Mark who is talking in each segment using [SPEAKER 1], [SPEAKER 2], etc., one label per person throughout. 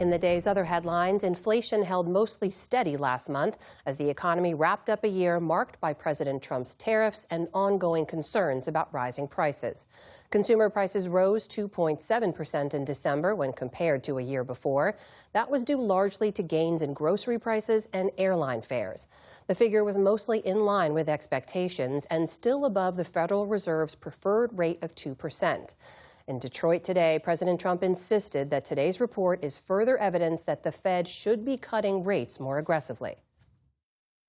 [SPEAKER 1] In the day's other headlines, inflation held mostly steady last month as the economy wrapped up a year marked by President Trump's tariffs and ongoing concerns about rising prices. Consumer prices rose 2.7% in December when compared to a year before. That was due largely to gains in grocery prices and airline fares. The figure was mostly in line with expectations and still above the Federal Reserve's preferred rate of 2%. In Detroit today, President Trump insisted that today's report is further evidence that the Fed should be cutting rates more aggressively.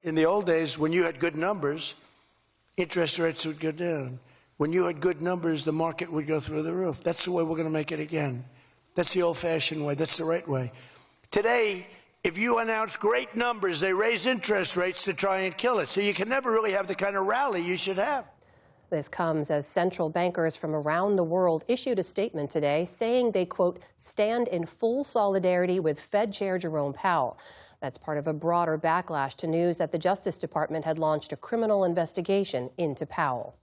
[SPEAKER 2] In the old days, when you had good numbers, interest rates would go down. When you had good numbers, the market would go through the roof. That's the way we're going to make it again. That's the old-fashioned way. That's the right way. Today, if you announce great numbers, they raise interest rates to try and kill it. So you can never really have the kind of rally you should have.
[SPEAKER 1] This comes as central bankers from around the world issued a statement today saying they, quote, stand in full solidarity with Fed Chair Jerome Powell. That's part of a broader backlash to news that the Justice Department had launched a criminal investigation into Powell.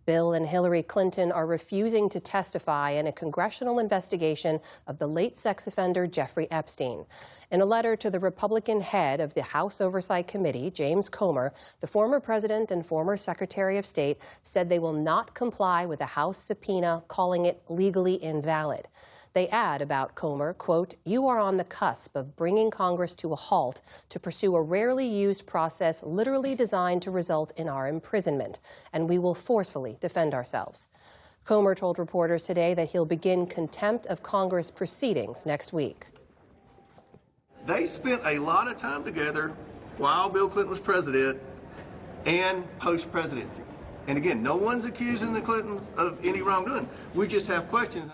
[SPEAKER 1] Bill and Hillary Clinton are refusing to testify in a congressional investigation of the late sex offender Jeffrey Epstein. In a letter to the Republican head of the House Oversight Committee, James Comer, the former president and former Secretary of State said they will not comply with a House subpoena, calling it legally invalid. They add about Comer, quote, you are on the cusp of bringing Congress to a halt to pursue a rarely used process literally designed to result in our imprisonment, and we will forcefully defend ourselves. Comer told reporters today that he'll begin contempt of Congress proceedings next week.
[SPEAKER 3] They spent a lot of time together while Bill Clinton was president and post-presidency. And again, no one's accusing the Clintons of any wrongdoing. We just have questions.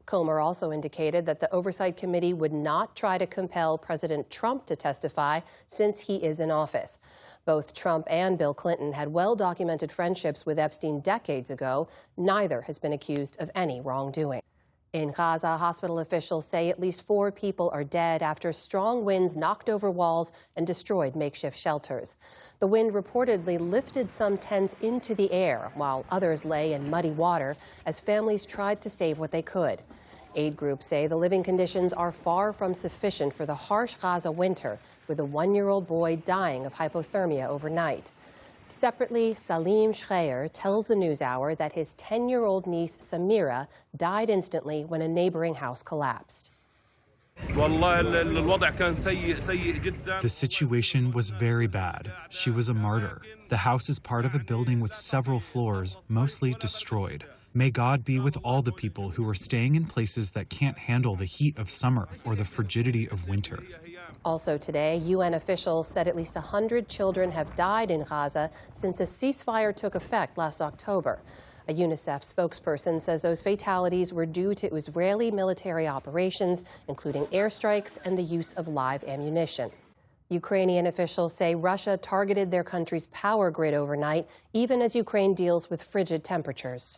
[SPEAKER 1] Comer also indicated that the Oversight Committee would not try to compel President Trump to testify since he is in office. Both Trump and Bill Clinton had well-documented friendships with Epstein decades ago. Neither has been accused of any wrongdoing. In Gaza, hospital officials say at least 4 people are dead after strong winds knocked over walls and destroyed makeshift shelters. The wind reportedly lifted some tents into the air, while others lay in muddy water as families tried to save what they could. Aid groups say the living conditions are far from sufficient for the harsh Gaza winter, with a 1-year-old boy dying of hypothermia overnight. Separately, Salim Shkhair tells the NewsHour that his 10-year-old niece Samira died instantly when a neighboring house collapsed.
[SPEAKER 4] The situation was very bad. She was a martyr. The house is part of a building with several floors, mostly destroyed. May God be with all the people who are staying in places that can't handle the heat of summer or the frigidity of winter.
[SPEAKER 1] Also today, UN officials said at least 100 children have died in Gaza since a ceasefire took effect last October. A UNICEF spokesperson says those fatalities were due to Israeli military operations, including airstrikes and the use of live ammunition. Ukrainian officials say Russia targeted their country's power grid overnight, even as Ukraine deals with frigid temperatures.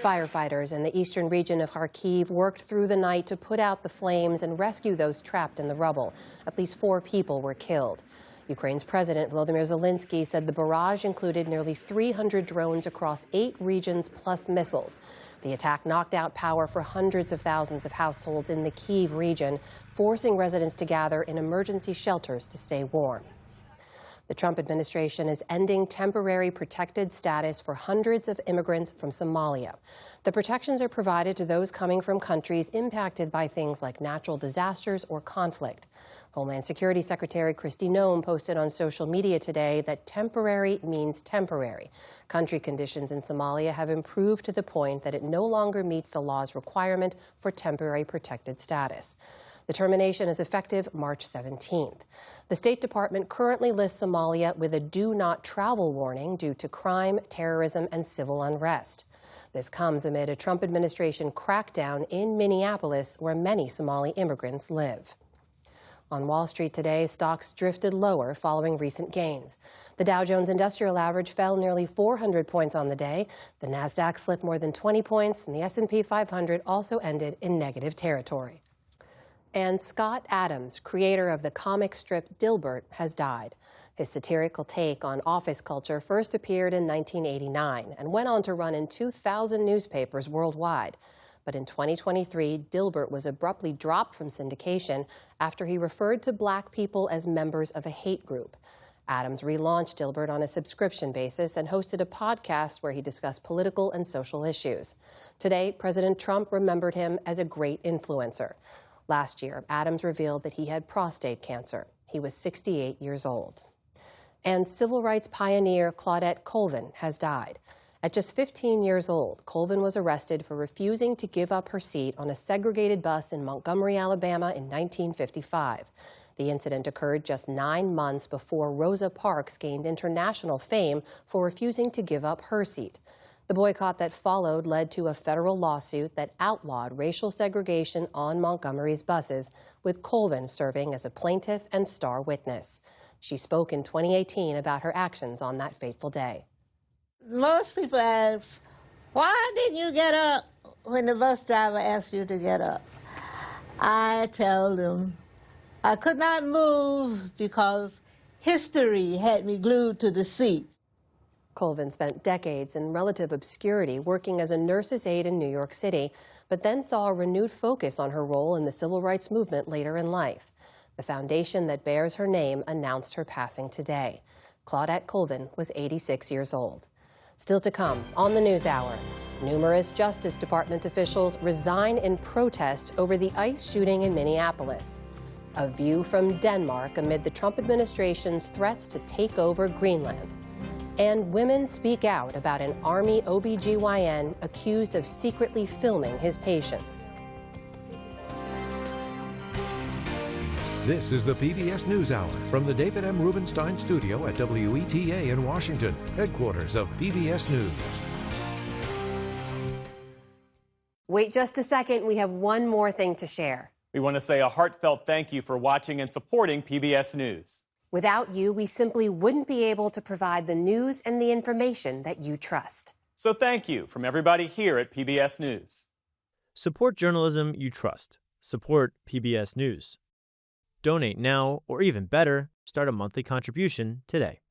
[SPEAKER 1] Firefighters in the eastern region of Kharkiv worked through the night to put out the flames and rescue those trapped in the rubble. At least 4 people were killed. Ukraine's President Volodymyr Zelensky said the barrage included nearly 300 drones across 8 regions plus missiles. The attack knocked out power for hundreds of thousands of households in the Kyiv region, forcing residents to gather in emergency shelters to stay warm. The Trump administration is ending temporary protected status for hundreds of immigrants from Somalia. The protections are provided to those coming from countries impacted by things like natural disasters or conflict. Homeland Security Secretary Kristi Noem posted on social media today that temporary means temporary. Country conditions in Somalia have improved to the point that it no longer meets the law's requirement for temporary protected status. The termination is effective March 17th. The State Department currently lists Somalia with a do not travel warning due to crime, terrorism, and civil unrest. This comes amid a Trump administration crackdown in Minneapolis, where many Somali immigrants live. On Wall Street today, stocks drifted lower following recent gains. The Dow Jones Industrial Average fell nearly 400 points on the day. The Nasdaq slipped more than 20 points, and the S&P 500 also ended in negative territory. And Scott Adams, creator of the comic strip Dilbert, has died. His satirical take on office culture first appeared in 1989 and went on to run in 2,000 newspapers worldwide. But in 2023, Dilbert was abruptly dropped from syndication after he referred to black people as members of a hate group. Adams relaunched Dilbert on a subscription basis and hosted a podcast where he discussed political and social issues. Today, President Trump remembered him as a great influencer. Last year, Adams revealed that he had prostate cancer. He was 68 years old. And civil rights pioneer Claudette Colvin has died. At just 15 years old, Colvin was arrested for refusing to give up her seat on a segregated bus in Montgomery, Alabama in 1955. The incident occurred just 9 months before Rosa Parks gained international fame for refusing to give up her seat. The boycott that followed led to a federal lawsuit that outlawed racial segregation on Montgomery's buses, with Colvin serving as a plaintiff and star witness. She spoke in 2018 about her actions on that fateful day.
[SPEAKER 5] Most people ask, why didn't you get up when the bus driver asked you to get up? I tell them I could not move because history had me glued to the seat.
[SPEAKER 1] Colvin spent decades in relative obscurity working as a nurse's aide in New York City, but then saw a renewed focus on her role in the civil rights movement later in life. The foundation that bears her name announced her passing today. Claudette Colvin was 86 years old. Still to come on the NewsHour, numerous Justice Department officials resign in protest over the ICE shooting in Minneapolis. A view from Denmark amid the Trump administration's threats to take over Greenland. And women speak out about an Army OBGYN accused of secretly filming his patients.
[SPEAKER 6] This is the PBS NewsHour from the David M. Rubenstein Studio at WETA in Washington, headquarters of PBS News.
[SPEAKER 1] Wait just a second, we have one more thing to share.
[SPEAKER 7] We want to say a heartfelt thank you for watching and supporting PBS News.
[SPEAKER 1] Without you, we simply wouldn't be able to provide the news and the information that you trust.
[SPEAKER 7] So thank you from everybody here at PBS News.
[SPEAKER 8] Support journalism you trust. Support PBS News. Donate now, or even better, start a monthly contribution today.